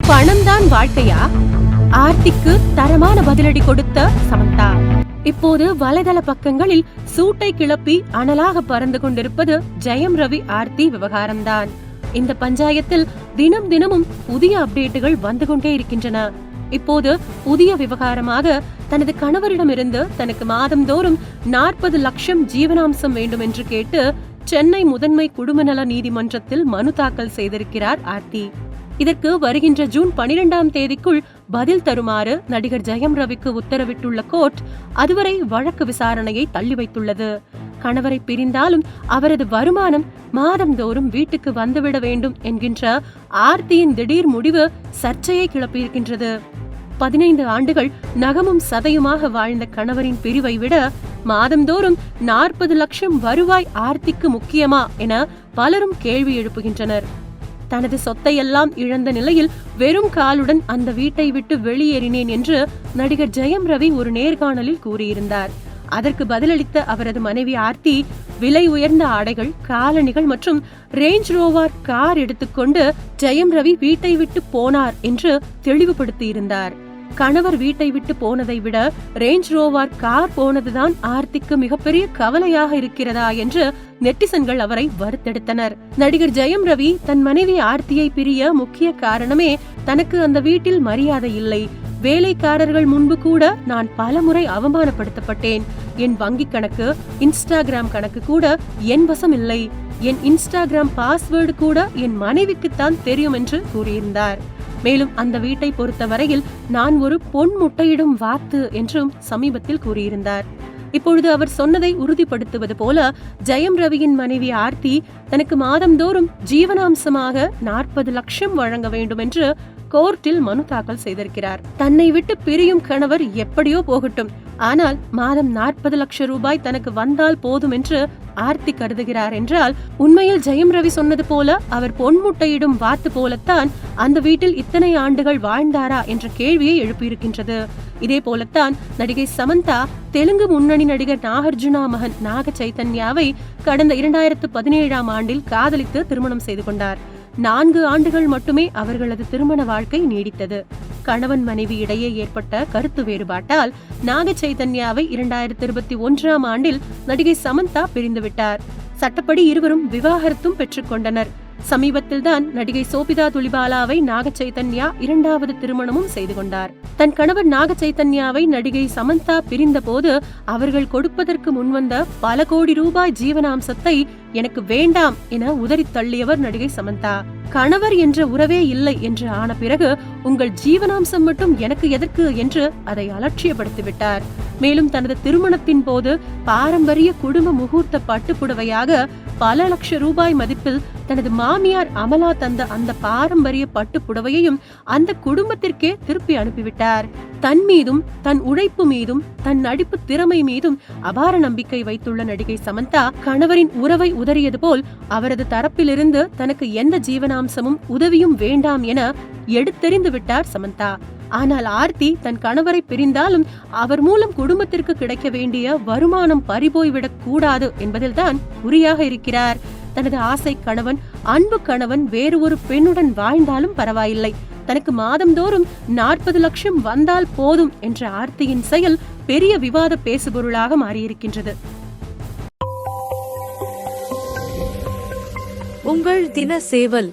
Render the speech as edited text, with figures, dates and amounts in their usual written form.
பணம் தான் வாழ்க்கையா? ஆர்த்திக்கு தரமான பதிலடி கொடுத்த சமந்தா. இப்போது வலைதள பக்கங்களில் சூட்டை கிளப்பி அனலாக பறந்து கொண்டிருப்பது ஜெயம் ரவி ஆர்த்தி விவகாரம்தான். இந்த பஞ்சாயத்தில் தினம் தினமும் புதிய அப்டேட்டுகள் வந்து கொண்டே இருக்கின்றன. இப்போது புதிய விவகாரமாக தனது கணவரிடமிருந்து தனக்கு மாதந்தோறும் 40 லட்சம் ஜீவனாம்சம் வேண்டும் என்று கேட்டு சென்னை முதன்மை குடும்ப நல நீதிமன்றத்தில் மனு தாக்கல் செய்திருக்கிறார் ஆர்த்தி. இதற்கு வருகின்ற ஜூன் 12ஆம் தேதிக்குள் பதில் தருமாறு நடிகர் ஜெயம் ரவிக்கு உத்தரவிட்டுள்ள கோர்ட் அதுவரை வழக்கு விசாரணையை தள்ளி வைத்துள்ளது. கணவரை பிரிந்தாலும் அவரது வருமானம் மாதந்தோறும் வீட்டுக்கு வந்துவிட வேண்டும் என்கின்ற ஆர்த்தியின் திடீர் முடிவு சர்ச்சையை கிளப்பியிருக்கின்றது. 15 ஆண்டுகள் நகமும் சதையுமாக வாழ்ந்த கணவரின் பிரிவை விட மாதந்தோறும் 40 லட்சம் வருவாய் ஆர்த்திக்கு முக்கியமா என பலரும் கேள்வி எழுப்புகின்றனர். தனது சொத்தையெல்லாம் இழந்த நிலையில் வெறும் காலுடன் அந்த வீட்டை விட்டு வெளியேறினேன் என்று நடிகர் ஜெயம் ரவி ஒரு நேர்காணலில் கூறியிருந்தார். அதற்கு பதிலளித்த அவரது மனைவி ஆர்த்தி விலை உயர்ந்த ஆடைகள், காலணிகள் மற்றும் ரேஞ்ச் ரோவர் கார் எடுத்துக்கொண்டு ஜெயம் ரவி வீட்டை விட்டு போனார் என்று தெளிவுபடுத்தியிருந்தார். கணவர் வீட்டை விட்டு போனதை விட ரேஞ்ச் ரோவர் கார் போனதுதான் ஆர்த்திக்கு மிகப்பெரிய கவலையாக இருக்கிறதா என்று நெட்டிசன்கள் அவரை வறுத்தெடுத்தனர். நடிகர் ஜெயம் ரவி தன் மனைவி ஆர்த்தியை பிரிய முக்கிய காரணமே தனக்கு அந்த வீட்டில் மரியாதை இல்லை, வேலைக்காரர்கள் முன்பு கூட நான் பலமுறை அவமானப்படுத்தப்பட்டேன், என் வங்கி கணக்கு, இன்ஸ்டாகிராம் கணக்கு கூட என் வசம் இல்லை, என் இன்ஸ்டாகிராம் பாஸ்வேர்டு கூட என் மனைவிக்குத்தான் தெரியும் என்று கூறியிருந்தார். மேலும் அந்த வீட்டை பொறுத்தவரையில் நான் ஒரு பொன் முட்டையிடும் வாத்து என்றும் சமீபத்தில் கூறியிருந்தார். இப்பொழுது அவர் சொன்னதை உறுதிப்படுத்துவது போல ஜெயம் ரவியின் மனைவி ஆர்த்தி தனக்கு மாதந்தோறும் ஜீவனாம்சமாக 40 லட்சம் வழங்க வேண்டும் என்று கோர்ட்டில் மனு தாக்கல் செய்திருக்கிறார். தன்னை விட்டு பிரியும் கணவர் எப்படியோ போகட்டும், ஆனால் மாதம் 40 லட்சம் ரூபாய் தனக்கு வந்தால் போதும் என்று ஆர்த்தி கருதுகிறார் என்றால் உண்மையில் ஜெயம் ரவி சொன்னது போல அவர் பொன்முட்டையிடும் வாத்து போலத்தான் அந்த வீட்டில் இத்தனை ஆண்டுகள் வாழ்ந்தாரா என்ற கேள்வியை எழுப்பியிருக்கின்றது. இதே போலத்தான் நடிகை சமந்தா தெலுங்கு முன்னணி நடிகர் நாகார்ஜுனா மகன் நாக சைதன்யாவை கடந்த 2017ஆம் ஆண்டில் காதலித்து திருமணம் செய்து கொண்டார். 4 ஆண்டுகள் மட்டுமே அவர்களது திருமண வாழ்க்கை நீடித்தது. கணவன் மனைவி இடையே ஏற்பட்ட கருத்து வேறுபாட்டால் நாக சைதன்யாவை 2021ஆம் ஆண்டில் நடிகை சமந்தா பிரிந்துவிட்டார். சட்டப்படி இருவரும் விவாகரத்தும் பெற்றுக் கொண்டனர். சமீபத்தில் தான் நடிகை சோபிதா துலிபாலாவை நாக சைதன்யா 2வது திருமணமும் செய்து கொண்டார். தன் கணவர் நாக சைதன்யாவை நடிகை சமந்தா பிரிந்த போது அவர்கள் கொடுப்பதற்கு முன்வந்த பல கோடி ரூபாய் ஜீவனாம்சத்தை எனக்கு வேண்டாம் என உதறி தள்ளியவர் நடிகை சமந்தா. கணவர் என்ற உறவே இல்லை என்று ஆன பிறகு உங்கள் ஜீவனாம்சம் மட்டும் எனக்கு எதற்கு என்று அதை அலட்சியப்படுத்திவிட்டார். மேலும் தனது திருமணத்தின் போது பாரம்பரிய குடும்ப முகூர்த்த பட்டுப்புடவையாக பல லட்சம் ரூபாய் மதிப்பில் தனது மாமியார் அமலா தந்த அந்த பாரம்பரிய பட்டு புடவையையும் அந்த குடும்பத்திற்கே திருப்பி அனுப்பிவிட்டார். தன் மீதும் தன் உழைப்பு மீதும் தன் நடிப்பு திறமை மீதும் அபார நம்பிக்கை வைத்துள்ள நடிகை சமந்தா கணவரின் உறவை உதறியது போல் அவரது தரப்பிலிருந்து தனக்கு எந்த ஜீவனாம்சமும் உதவியும் வேண்டாம் என எடுத்தெறிந்து விட்டார் சமந்தா. ஆனால் ஆர்த்தி தன் கணவரை பிரிந்தாலும் அவர் மூலம் குடும்பத்திற்கு கிடைக்க வேண்டிய வருமானம் பறிபோய்விடக் கூடாது என்பதில்தான் குறியாக இருக்கிறார். தனது ஆசை கணவன், அன்பு கணவன் வேறு ஒரு பெண்ணுடன் வாழ்ந்தாலும் பரவாயில்லை, தனக்கு மாதந்தோறும் 40 லட்சம் வந்தால் போதும் என்ற ஆர்த்தியின் செயல் பெரிய விவாத பேசுபொருளாக மாறியிருக்கின்றது. உங்கள் தின சேவல்